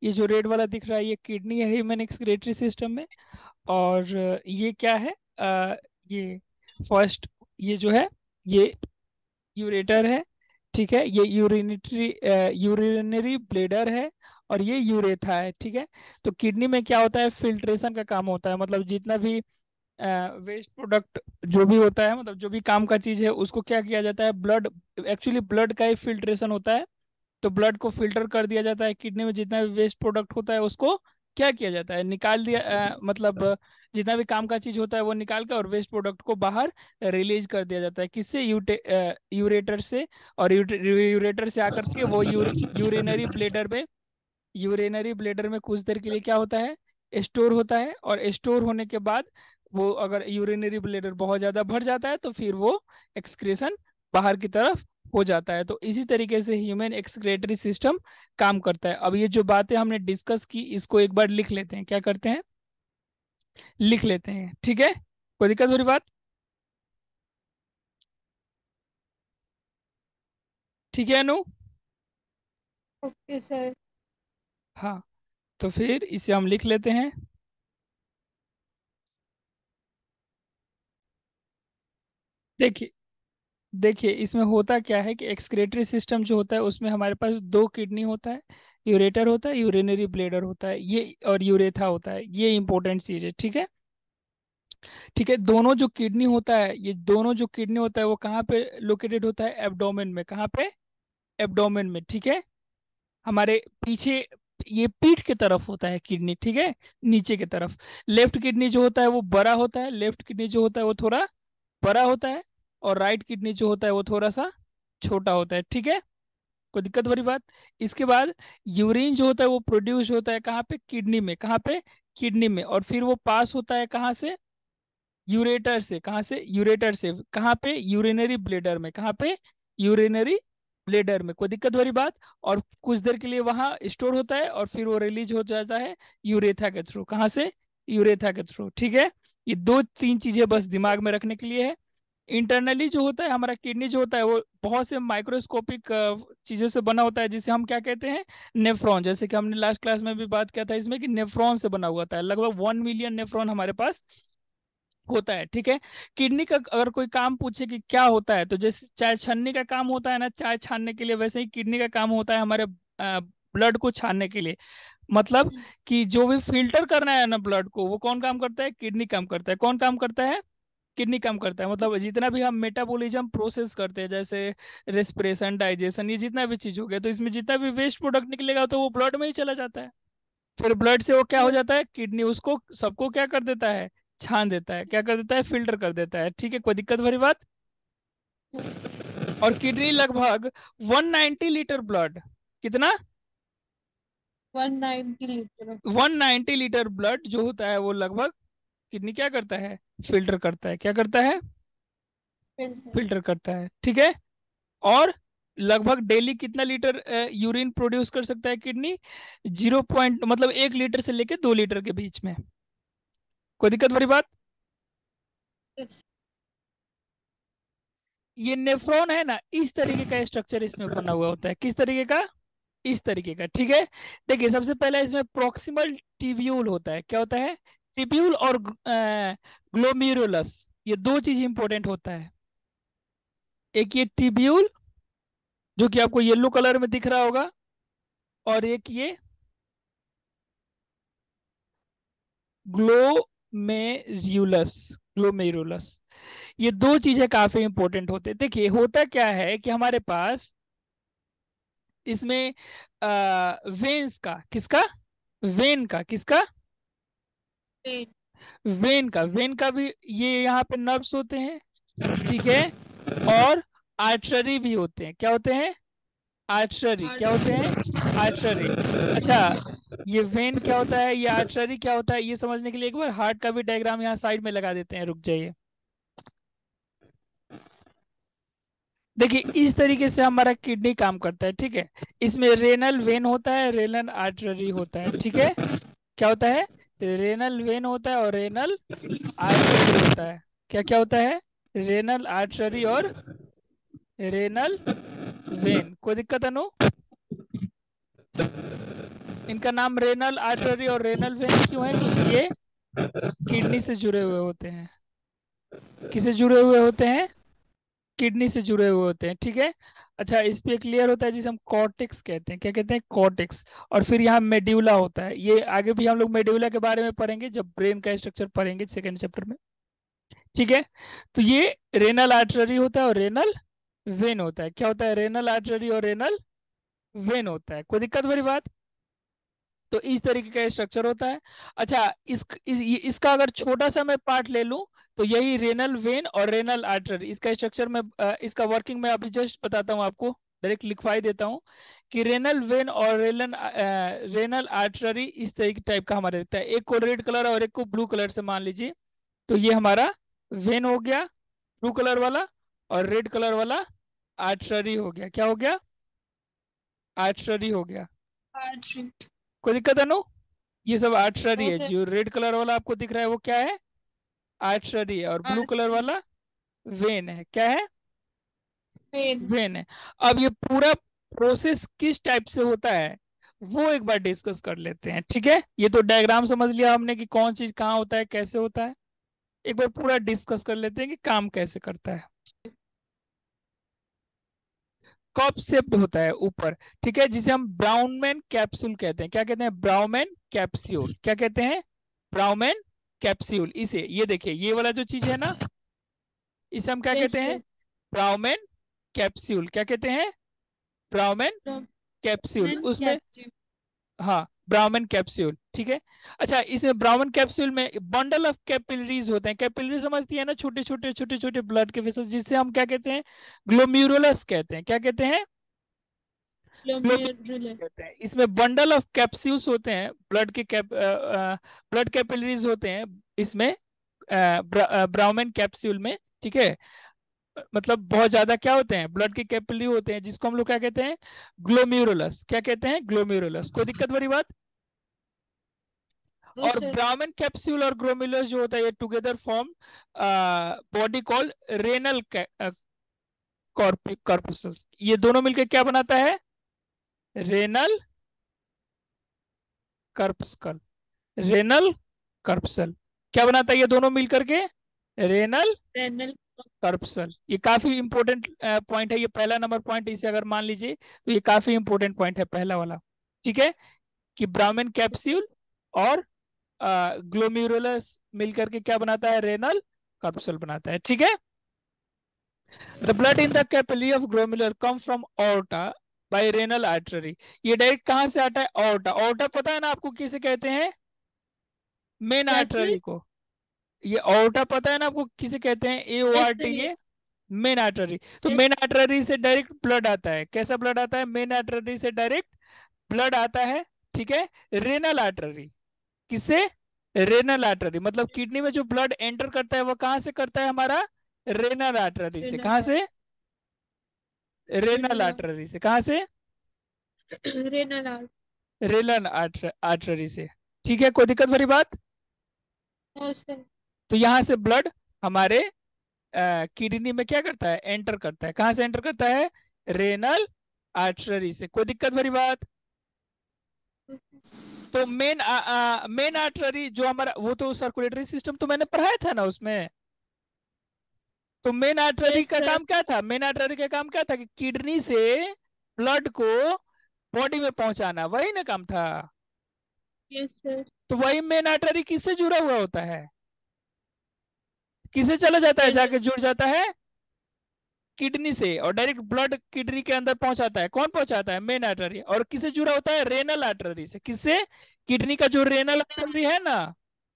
ये जो रेड वाला दिख रहा है ये किडनी है ह्यूमन एक्सक्रीटरी सिस्टम में। और ये क्या है, ये फर्स्ट, ये जो है ये यूरेटर है, ठीक है। ये यूरिनरी ब्लेडर है, और ये यूरेथा है, ठीक है। तो किडनी में क्या होता है, फिल्ट्रेशन का काम होता है, मतलब जितना भी वेस्ट प्रोडक्ट जो भी होता है, मतलब जो भी काम का चीज है उसको क्या किया जाता है, ब्लड, एक्चुअली ब्लड का ही फिल्ट्रेशन होता है। तो ब्लड को फिल्टर कर दिया जाता है, किडनी में जितना भी वेस्ट प्रोडक्ट होता है उसको क्या किया जाता है, निकाल दिया, मतलब जितना भी काम का चीज होता है वो निकाल कर और वेस्ट प्रोडक्ट को बाहर रिलीज कर दिया जाता है, किससे, यूरेटर से। और यूरेटर से आकर के वो यूरिनरी ब्लेडर में, यूरिनरी ब्लेडर में कुछ देर के लिए क्या होता है, स्टोर होता है। और स्टोर होने के बाद वो, अगर यूरिनरी ब्लेडर बहुत ज़्यादा भर जाता है तो फिर वो एक्सक्रेशन बाहर की तरफ हो जाता है। तो इसी तरीके से ह्यूमन एक्सक्रेटरी सिस्टम काम करता है। अब ये जो बातें हमने डिस्कस की इसको एक बार लिख लेते हैं, क्या करते हैं, लिख लेते हैं, ठीक है। कोई दिक्कत बुरी बात? ठीक है अनु? Okay sir. हाँ, तो फिर इसे हम लिख लेते हैं। देखिए, देखिए इसमें होता क्या है कि एक्सक्रेटरी सिस्टम जो होता है उसमें हमारे पास दो किडनी होता है, यूरेटर होता है, यूरिनरी ब्लेडर होता है ये, और यूरेथा होता है, ये इंपॉर्टेंट चीज है, ठीक है। ठीक है, दोनों जो किडनी होता है, ये दोनों जो किडनी होता है वो कहाँ पे लोकेटेड होता है, एब्डोमेन में, कहाँ पे, एब्डोमेन में, ठीक है। हमारे पीछे, ये पीठ की तरफ होता है किडनी, ठीक है, नीचे की तरफ। लेफ्ट किडनी जो होता है वो बड़ा होता है, लेफ्ट किडनी जो होता है वो थोड़ा बड़ा होता है। और राइट किडनी जो होता है वो थोड़ा सा छोटा होता है, ठीक है। कोई दिक्कत वाली बात? इसके बाद यूरिन जो होता है वो प्रोड्यूस होता है कहाँ पे, किडनी में, कहाँ पे, किडनी में। और फिर वो पास होता है कहाँ से, यूरेटर से, कहाँ से, यूरेटर से कहाँ पे, यूरिनरी ब्लेडर में, कहाँ पे, यूरिनरी ब्लेडर में। कोई दिक्कत वाली बात? और कुछ देर के लिए वहां स्टोर होता है और फिर वो रिलीज हो जाता है यूरेथा के थ्रू, कहाँ से, यूरेथा के थ्रू, ठीक है। ये दो तीन चीजें बस दिमाग में रखने के लिए है। इंटरनली जो होता है हमारा किडनी जो होता है वो बहुत से माइक्रोस्कोपिक चीजों से बना होता है, जिसे हम क्या कहते हैं, नेफ्रॉन। जैसे कि हमने लास्ट क्लास में भी बात किया था इसमें कि नेफ्रॉन से बना हुआ था, लगभग 1 मिलियन नेफ्रॉन हमारे पास होता है, ठीक है। किडनी का अगर कोई काम पूछे कि क्या होता है, तो जैसे चाय छानने का काम होता है ना, चाय छानने के लिए, वैसे ही किडनी का काम होता है हमारे ब्लड को छानने के लिए। मतलब कि जो भी फिल्टर करना है ना ब्लड को, वो कौन काम करता है, किडनी काम करता है। कौन काम करता है, किडनी काम करता है। मतलब जितना भी हम मेटाबॉलिज्म प्रोसेस करते हैं, जैसे रेस्पिरेशन, डाइजेशन, ये जितना भी चीज हो गया, तो इसमें जितना भी वेस्ट प्रोडक्ट निकलेगा तो वो ब्लड में ही चला जाता है। फिर ब्लड से वो क्या हो यस। जाता है, किडनी उसको सबको क्या कर देता है, छान देता है, क्या कर देता है, फिल्टर कर देता है, ठीक है। कोई दिक्कत भरी बात? और किडनी लगभग 190 लीटर ब्लड, कितना, 190 लीटर। 190 लीटर ब्लड जो होता है वो लगभग किडनी क्या करता है, फिल्टर करता है, क्या करता है, फिल्टर करता है, ठीक है। और लगभग डेली कितना लीटर यूरिन प्रोड्यूस कर सकता है किडनी, 0 पॉइंट, मतलब 1 लीटर से लेके 2 लीटर के बीच में। कोई दिक्कत वाली बात? यस। ये नेफ्रॉन है ना, इस तरीके का स्ट्रक्चर इसमें बना हुआ होता है, किस तरीके का, इस तरीके का, ठीक है। देखिए सबसे पहले इसमें प्रोक्सिमल टिब्यूल होता है, क्या होता है, टिब्यूल और ग्लोमेरुलस, ये दो चीज इंपॉर्टेंट होता है। एक ये टिब्यूल जो कि आपको येलो कलर में दिख रहा होगा, और एक ये ग्लोमेरुलस, ग्लोमेरुलस। ये दो चीजें काफी इंपॉर्टेंट होते हैं। देखिए होता क्या है कि हमारे पास इसमें वेन्स का, किसका, वेन का, किसका, पेन। वेन का भी, ये यहाँ पे नर्व्स होते हैं, ठीक है। और आर्टरी भी होते हैं, क्या होते हैं, आर्टरी, क्या होते हैं, आर्टरी। अच्छा, ये वेन क्या होता है, ये आर्टरी क्या होता है, ये समझने के लिए एक बार हार्ट का भी डायग्राम यहाँ साइड में लगा देते हैं, रुक जाइए। देखिए इस तरीके से हमारा किडनी काम करता है, ठीक है। इसमें रेनल वेन होता है, रेनल आर्टरी होता है, ठीक है। क्या होता है, रेनल वेन होता है और रेनल आर्टरी होता है। क्या क्या होता है, रेनल आर्टरी और रेनल वेन। कोई दिक्कत है नो? इनका नाम रेनल आर्टरी और रेनल वेन क्यों है? क्योंकि ये किडनी से जुड़े हुए होते हैं। किससे जुड़े हुए होते हैं? किडनी से जुड़े हुए होते हैं, ठीक है। अच्छा, इस पे क्लियर होता है जिसे हम कॉर्टेक्स कहते हैं। क्या कहते हैं? कॉर्टेक्स। और फिर यहाँ मेड्यूला होता है। ये आगे भी हम लोग मेड्यूला के बारे में पढ़ेंगे जब ब्रेन का स्ट्रक्चर पढ़ेंगे सेकेंड चैप्टर में, ठीक है। तो ये रेनल आर्टरी होता है और रेनल वेन होता है। क्या होता है? रेनल आर्टरी और रेनल वेन होता है। कोई दिक्कत वाली बात? तो इस तरीके का स्ट्रक्चर होता है। अच्छा, इसका अगर छोटा सा मैं पार्ट ले लूं तो यही रेनल वेन और रेनल आर्टरी, इसका स्ट्रक्चर में इसका वर्किंग मैं अभी जस्ट बताता हूं आपको, डायरेक्ट लिखवाई देता हूं कि रेनल वेन और रेनल आर्टरी इस तरीके टाइप का हमारा रहता है। एक को रेड कलर और एक को ब्लू कलर से मान लीजिए। तो ये हमारा वेन हो गया ब्लू कलर वाला, और रेड कलर वाला आर्टरी हो गया। क्या हो गया? आर्टरी हो गया। आर्टरी। कोई दिक्कत है? नो, ये सब आर्टरी नो है। सर। जो रेड कलर वाला आपको दिख रहा है वो क्या है? आर्टरी है। और ब्लू कलर आर्टरी। वाला वेन है। क्या है? वेन। वेन है। अब ये पूरा प्रोसेस किस टाइप से होता है वो एक बार डिस्कस कर लेते हैं, ठीक है। ये तो डायग्राम समझ लिया हमने कि कौन चीज कहाँ होता है, कैसे होता है। एक बार पूरा डिस्कस कर लेते हैं कि काम कैसे करता है। कप शेप्ड होता है ऊपर, ठीक है, जिसे हम ब्राउनमैन कैप्सूल कहते हैं। क्या कहते हैं? ब्राउनमैन कैप्सूल। क्या कहते हैं? ब्राउनमैन कैप्सूल। इसे ये देखिए, ये वाला जो चीज है ना, इसे हम क्या यस कहते हैं? सर। ब्राउनमैन कैप्सूल। क्या कहते हैं? ब्राउनमैन कैप्सूल। ब्राउन उसमें, कैप्सूल। हाँ, ब्राउमन कैप्सूल, ठीक है। अच्छा, इसमें ब्राउमन कैप्सूल में बंडल ऑफ कैपिलरीज होते हैं। कैपिलरी समझती है ना? छोटे छोटे छोटे छोटे ब्लड के वेसल्स, जिससे हम क्या कहते हैं? ग्लोम्युरुलस कहते हैं। क्या कहते हैं? ग्लोमेरुलर। कहते हैं। इसमें बंडल ऑफ कैप्सूल्स होते हैं, ब्लड कैपिलरीज होते हैं इसमें, ब्राउमन कैप्सूल में, ठीक है। मतलब बहुत ज्यादा क्या होते हैं? ब्लड के कैपिलरी होते हैं, जिसको हम लोग क्या कहते हैं? ग्लोम्युरुलस। क्या कहते हैं? ग्लोम्युरुलस। कोई दिक्कत वाली बात? नो और सर। ब्राह्मण कैप्सूल और ग्लोमेरुलस जो होता है, ये together form body called renal corpus. ये दोनों मिलकर क्या बनाता है? रेनल कर्पस्कल। रेनल कर्पसल क्या बनाता है ये दोनों मिलकर के? Renal renal. कर्पसल। ये काफी इंपॉर्टेंट पॉइंट है। ये पहला नंबर पॉइंट, इसे अगर मान लीजिए तो ये काफी इंपॉर्टेंट पॉइंट है, पहला वाला, ठीक है। कि ब्राह्मण कैप्सूल और ग्लोम्युरुलस मिलकर के क्या बनाता है? रेनल कर्पसल बनाता है, ठीक है। The blood in the capillary of glomerular come from aorta by renal artery. ये डायरेक्ट कहाँ से आता है? ऑर्टा। ऑर्टा पता है ना आपको किसे कहते हैं? मेन क्या चीज? आर्टरी को। ये ऑर्टा पता है ना आपको किसे कहते हैं? Yes AORT, sir. ये मेन आर्टरी। तो यस। मेन आर्टरी से डायरेक्ट ब्लड आता है। कैसा ब्लड आता है? मेन आर्टरी से डायरेक्ट ब्लड आता है, ठीक है। रेनल आर्टरी, किससे? Renal artery. मतलब किडनी में जो ब्लड एंटर करता है वो कहाँ से करता है हमारा? रेनल आर्टरी से। कहाँ रेनल। से? Renal renal. आर्टरी से। कहाँ से? Renal art. रेनल आर्टरी से, ठीक है। कोई दिक्कत भरी बात? No sir. तो यहाँ से ब्लड हमारे किडनी में क्या करता है? एंटर करता है। कहाँ से एंटर करता है? रेनल आर्टरी से। कोई दिक्कत भरी बात? तो मेन आर्टरी जो हमारा, वो तो सर्कुलेटरी सिस्टम तो मैंने पढ़ाया था ना उसमें। तो मेन आर्टरी यस का सर। काम क्या था? मेन आर्टरी का काम क्या था? कि किडनी से ब्लड को बॉडी में पहुंचाना, वही ना काम था। Yes sir. तो वही मेन आर्टरी किससे जुड़ा हुआ होता है? किससे चला जाता है? रेनल। जाके जुड़ जाता है किडनी से, और डायरेक्ट ब्लड किडनी के अंदर पहुंचाता है। कौन पहुंचाता है? Main artery. और किससे जुड़ा होता है? रेनल आर्टरी से। किससे? किडनी का जो रेनल रेनल। आर्टरी है ना,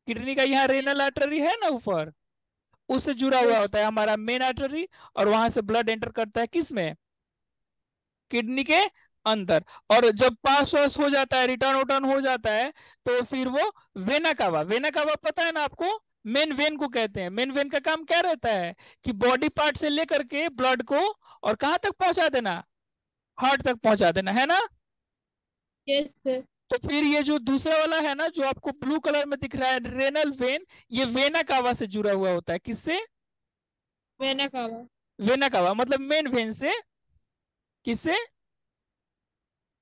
किडनी का यहाँ रेनल यस। आर्टरी है ना ऊपर, उससे जुड़ा हुआ यस। होता है हमारा मेन आर्टरी। और वहां से ब्लड एंटर करता है किस में? किडनी के अंदर। और जब पास वास हो जाता है, रिटर्न उटर्न हो जाता है, तो फिर वो वेना कावा। वेना कावा पता है ना आपको? मेन वेन को कहते हैं। मेन वेन का काम क्या रहता है? कि बॉडी पार्ट से लेकर के ब्लड को और कहाँ तक पहुंचा देना? हार्ट तक पहुंचा देना, है ना। Yes sir. तो फिर ये जो दूसरा वाला है ना, जो आपको ब्लू कलर में दिख रहा है, रेनल वेन, ये वेना कावा से जुड़ा हुआ होता है। किससे? Vena cava. वेना कावा मतलब मेन वेन से। किससे?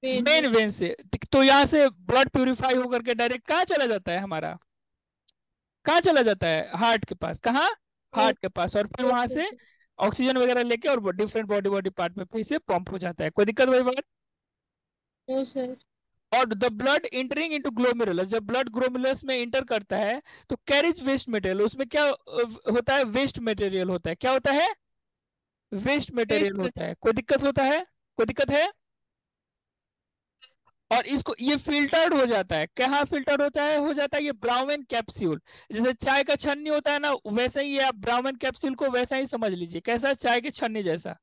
मेन मेन में। वेन से। तो यहाँ से ब्लड प्यूरिफाई होकर के डायरेक्ट कहाँ चला जाता है हमारा, कहाँ चला जाता है, हार्ट के पास। कहाँ, यस। हार्ट के पास। और फिर यस वहां से सर। ऑक्सीजन वगैरह लेके और डिफरेंट बॉडी बॉडी पार्ट में फिर से पंप हो जाता है। कोई दिक्कत वही बात। No sir. और the blood entering into glomerulus, जब ब्लड ग्लोमेरुलस में इंटर करता है तो कैरिज वेस्ट मटेरियल, उसमें क्या होता है, वेस्ट मटेरियल होता है। क्या होता है, वेस्ट मटेरियल वेस्ट। होता है। कोई दिक्कत होता है, कोई दिक्कत है। और इसको ये फिल्टर्ड हो जाता है, कहाँ फिल्टर होता है, हो जाता है ये ब्राउन कैप्सूल। जैसे चाय का छन्नी होता है ना, वैसे ही ये आप ब्राउन कैप्सूल को वैसा ही समझ लीजिए, कैसा, चाय के छन्नी जैसा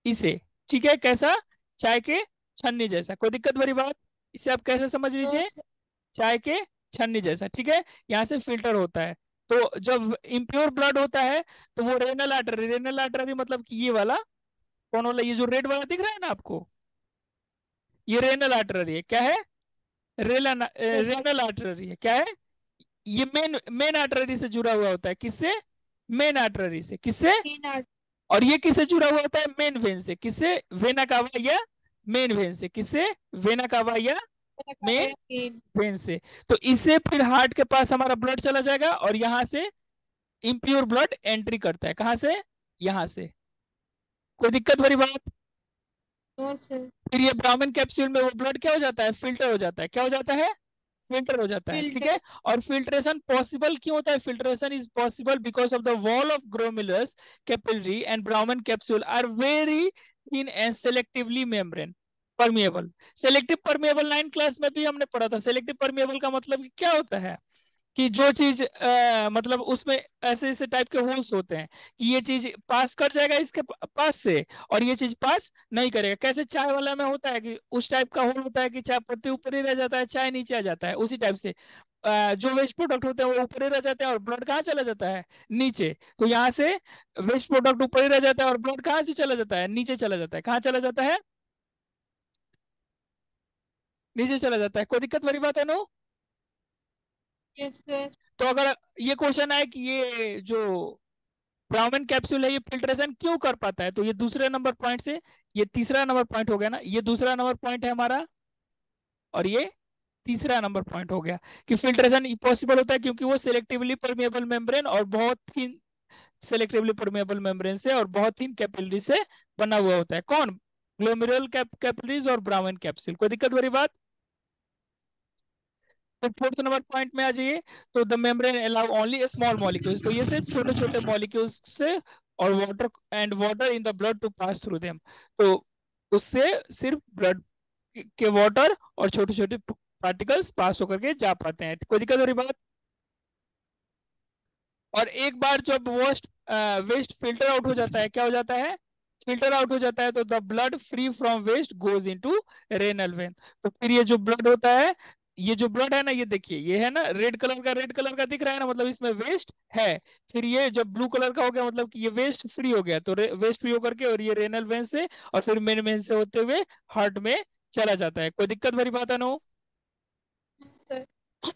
इसे। ठीक है, कैसा, चाय के छन्नी जैसा। कोई दिक्कत भरी बात, इसे आप कैसे समझ नो लीजिए, सर। चाय के छन्नी जैसा। ठीक है, यहाँ से फिल्टर होता है। तो जब इम्प्योर ब्लड होता है तो वो रेनल आर्टरी, रेनल आर्टरी मतलब कि ये वाला, कौन वाला, ये जो रेड वाला दिख रहा है ना आपको, ये रेनल आर्टरी है। क्या है, यस सर। रेनल आर्टरी है। क्या है, ये मेन मेन आर्टरी से जुड़ा हुआ होता है। किससे, मेन आर्टरी से। किससे, तीन आठ। और ये किससे जुड़ा हुआ होता है, मेन वेन से। किससे, वेना कावा या मेन वेन से। किससे, वेना कावा या मेन तीन। वेन से। तो इससे फिर हार्ट के पास हमारा ब्लड चला जाएगा और यहाँ से इम्प्योर ब्लड एंट्री करता है। कहाँ से, यहाँ से। कोई दिक्कत वाली बात। No sir. फिर ये ब्राह्मण कैप्सूल में वो ब्लड क्या हो जाता है, फिल्टर हो जाता है। क्या हो जाता है, फिल्टर हो जाता है। ठीक है, फिल्टर। और फिल्ट्रेशन पॉसिबल क्यों होता है, filtration is possible because of the wall of glomerulus capillary and Bowman capsule are very thin and selectively membrane permeable. Selective permeable 9 class में भी हमने पढ़ा था। सेलेक्टिव परमिएबल का मतलब क्या होता है, कि जो चीज मतलब उसमें ऐसे ऐसे टाइप के होल्स होते हैं कि ये चीज पास कर जाएगा इसके पास से, और ये चीज पास नहीं करेगा। कैसे चाय वाला में होता है कि उस टाइप का होल होता है कि चाय पत्ती ऊपर ही रह जाता है, चाय नीचे आ जाता है। उसी टाइप से जो वेस्ट प्रोडक्ट होते हैं वो ऊपर ही रह जाते हैं और ब्लड कहाँ चला जाता है, नीचे। तो यहाँ से वेस्ट प्रोडक्ट ऊपर ही रह जाता है और ब्लड कहाँ से चला जाता है, नीचे चला जाता है। कहाँ चला जाता है, नीचे चला जाता है। कोई दिक्कत वाली बात है नो। Yes sir. तो अगर ये क्वेश्चन है कि ये जो ब्राउन कैप्सूल है ये फिल्ट्रेशन क्यों कर पाता है, तो ये दूसरे नंबर पॉइंट से, ये तीसरा नंबर पॉइंट हो गया ना, ये दूसरा नंबर पॉइंट है हमारा, और ये तीसरा नंबर पॉइंट हो गया कि फिल्ट्रेशन पॉसिबल होता है क्योंकि वो सिलेक्टिवली परमेबल मेम्ब्रेन और बहुत ही सिलेक्टिवली परमेबल मेम्ब्रेन से और बहुत ही कैपिलरी से बना हुआ होता है। कौन, ग्लोमेरुलर कैपिलरीज और ब्राउन कैप्सूल। कोई दिक्कत वाली बात। तो फोर्थ नंबर पॉइंट में आ जाइए। तो the membrane allow only small molecules, तो ये सिर्फ छोटे छोटे मॉलिक्यूल्स से और water in the blood to pass through them. तो उससे सिर्फ ब्लड के वाटर और छोटे छोटे पार्टिकल्स पास होकर के जा पाते हैं। कोई दिक्कत हो रही बात। और एक बार जब वेस्ट वेस्ट फिल्टर आउट हो जाता है, क्या हो जाता है, फिल्टर आउट हो जाता है, तो the blood free from waste goes into renal vein. तो फिर ये जो ब्लड होता है, ये जो ब्लड है ना, ये देखिए ये है ना रेड कलर का, रेड कलर का दिख रहा है ना, मतलब इसमें वेस्ट है। फिर ये जब ब्लू कलर का हो गया मतलब कि ये वेस्ट फ्री हो गया, तो वेस्ट फ्री होकर के और ये रेनल वेन से और फिर मेन वेन से होते हुए हार्ट में चला जाता है। कोई दिक्कत भरी बात है नो। सर।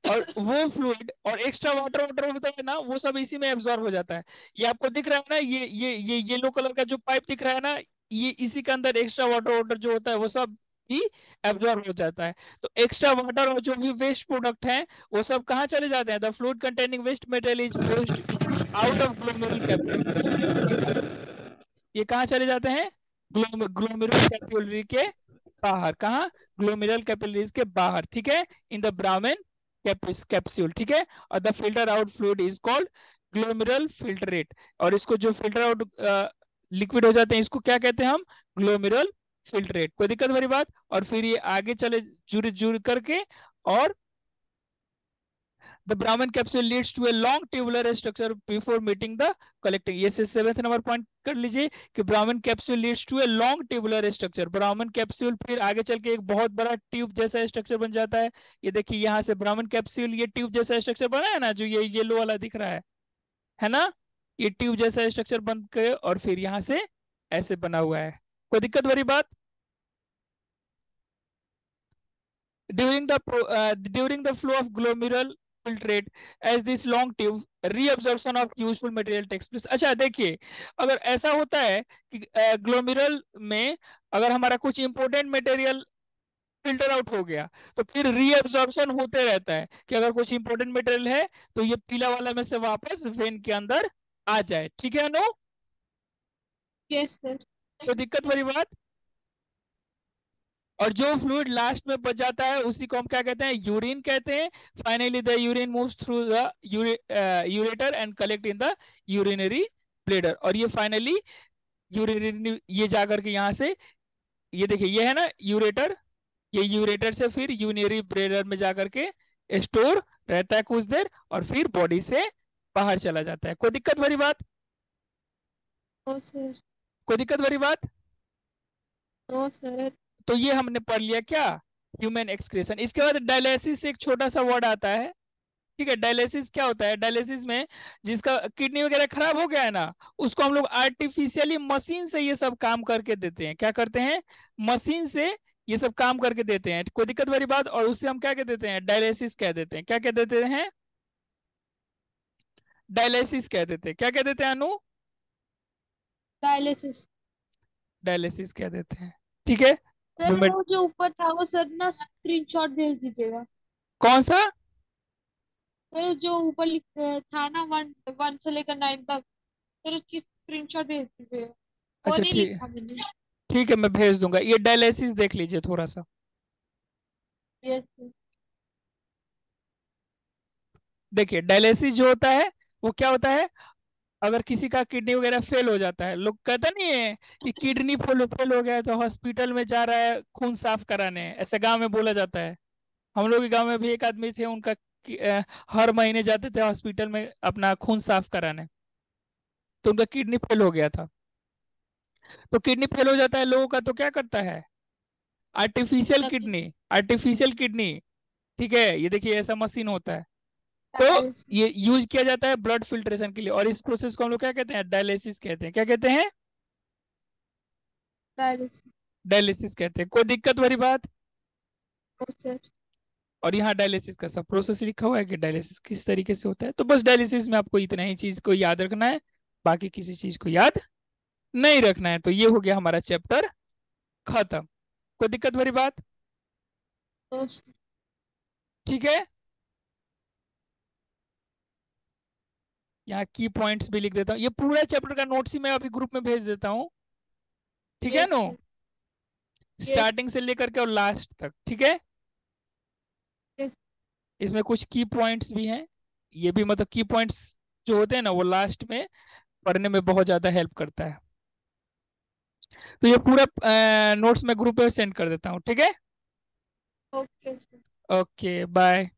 और वो फ्लूइड और एक्स्ट्रा वाटर वाटर होता है ना, वो सब इसी में एब्जॉर्ब हो जाता है। ये आपको दिख रहा है ना, ये येलो कलर का जो पाइप दिख रहा है ना, ये इसी के अंदर एक्स्ट्रा वाटर वाटर जो होता है वो सब भी एब्जॉर्ब हो जाता है। तो एक्स्ट्रा वाटर और जो भी वेस्ट प्रोडक्ट है वो सब कहाँ चले जाते हैं, the fluid containing waste material is forced out of glomerular capillary. ये कहाँ चले जाते हैं, ग्लोमेरुलर कैपिलरी के बाहर। कहाँ, ग्लोमेरुलर कैपिलरीज के बाहर। ठीक है, इन द ब्राह्मण कैप्सूल। ठीक है, और the filter out fluid is called glomerular filtrate. और इसको जो फिल्टर आउट लिक्विड हो जाते हैं इसको क्या कहते हैं हम, ग्लोमेरुलर फिल्ट्रेट। कोई दिक्कत वाली बात। और फिर ये आगे चले जुड़ जुड़ करके और the Bowman capsule leads to a long tubular structure before meeting the collecting. ये से सेवेंथ नंबर पॉइंट कर लीजिए कि Bowman capsule leads to a long tubular structure. Bowman capsule फिर आगे चल के एक बहुत बड़ा ट्यूब जैसा स्ट्रक्चर बन जाता है। ये देखिए यहाँ से ब्राह्मण कैप्सूल ये ट्यूब जैसा स्ट्रक्चर बना है ना, जो ये येलो वाला दिख रहा है ना, ये ट्यूब जैसा स्ट्रक्चर बन के और फिर यहाँ से ऐसे बना हुआ है। कोई दिक्कत वाली बात। During the flow of glomerular filtrate as this long tube reabsorption of useful material takes place। अच्छा देखिए, अगर ऐसा होता है कि ग्लोमेरुल में अगर हमारा कुछ इंपॉर्टेंट मटेरियल फिल्टर आउट हो गया। तो फिर रीअब्जॉर्प्शन होते रहता है कि अगर कुछ इंपॉर्टेंट मटेरियल है तो ये पीला वाला में से वापस वेन के अंदर आ जाए। ठीक है अनु? Yes sir. तो दिक्कत वाली बात। और जो फ्लूइड लास्ट में बच जाता है उसी को हम क्या कहते हैं? यूरिन कहते हैं। Finally the urine moves through the ureter and collect in the urinary bladder. और ये फाइनली यूरिनरी, ये जाकर के यहाँ से, ये देखिए ये है ना यूरेटर, ये यूरेटर से फिर यूरिनरी ब्लेडर में जाकर के स्टोर रहता है कुछ देर, और फिर बॉडी से बाहर चला जाता है। कोई दिक्कत वाली बात? No sir. कोई दिक्कत वाली बात? No sir. तो ये हमने पढ़ लिया क्या? Human excretion. इसके बाद डायलिसिस एक छोटा सा वर्ड आता है। ठीक है, डायलिसिस क्या होता है? डायलिसिस में जिसका किडनी वगैरह खराब हो गया है ना, उसको हम लोग आर्टिफिशियली मशीन से ये सब काम करके देते हैं। क्या करते हैं? मशीन से ये सब काम करके देते हैं। कोई दिक्कत वाली बात? और उससे हम क्या कह देते हैं? डायलिसिस कह देते हैं। क्या कह देते हैं? डायलिसिस कह देते हैं। क्या कह देते हैं अनु? डायलिसिस। डायलिसिस कह देते हैं। ठीक है, सर अभी मैं, वो जो ऊपर था वो सर ना स्क्रीनशॉट भेज दीजिएगा। कौन सा? सर जो ऊपर था ना 1 से लेकर 9 तक, सर उसकी स्क्रीनशॉट भेज दीजिएगा। वो अच्छा नहीं ठीक, लिखा मैंने। ठीक है मैं भेज दूंगा। ये डायलिसिस देख लीजिए थोड़ा सा। Yes sir. देखिए डायलिसिस जो होता है वो क्या होता है? अगर किसी का किडनी वगैरह फेल हो जाता है, लोग कहते नहीं है कि किडनी फेल फेल हो गया है तो हॉस्पिटल में जा रहा है खून साफ कराने, ऐसे गांव में बोला जाता है। हम लोग के गांव में भी एक आदमी थे, उनका हर महीने जाते थे हॉस्पिटल में अपना खून साफ कराने, तो उनका किडनी फेल हो गया था। तो किडनी फेल हो जाता है लोगों का, तो क्या करता है? आर्टिफिशियल तभी किडनी, आर्टिफिशियल किडनी। ठीक है, ये देखिए ऐसा मशीन होता है। तो डायलिसिस। ये यूज किया जाता है ब्लड फिल्ट्रेशन के लिए, और इस प्रोसेस को हम लोग क्या कहते हैं? डायलिसिस कहते हैं। क्या कहते हैं? डायलिसिस। डायलिसिस कहते हैं। कोई दिक्कत वाली बात? No sir. और यहाँ डायलिसिस का सब प्रोसेस लिखा हुआ है कि डायलिसिस किस तरीके से होता है। तो बस डायलिसिस में आपको इतना ही चीज को याद रखना है, बाकी किसी चीज को याद नहीं रखना है। तो ये हो गया हमारा चैप्टर खत्म। कोई दिक्कत वाली बात? No sir. ठीक है, यहाँ की पॉइंट्स भी लिख देता हूँ। ये पूरा चैप्टर का नोट्स ही मैं अभी ग्रुप में भेज देता हूँ। ठीक है yes no? Sir. Yes. Starting से लेकर के और लास्ट तक। ठीक है, यस। इसमें कुछ की पॉइंट्स भी हैं। ये भी मतलब की पॉइंट्स जो होते हैं ना वो लास्ट में पढ़ने में बहुत ज्यादा हेल्प करता है। तो ये पूरा नोट्स मैं ग्रुप पे सेंड कर देता हूँ। ठीक है, ओके सर। Okay bye.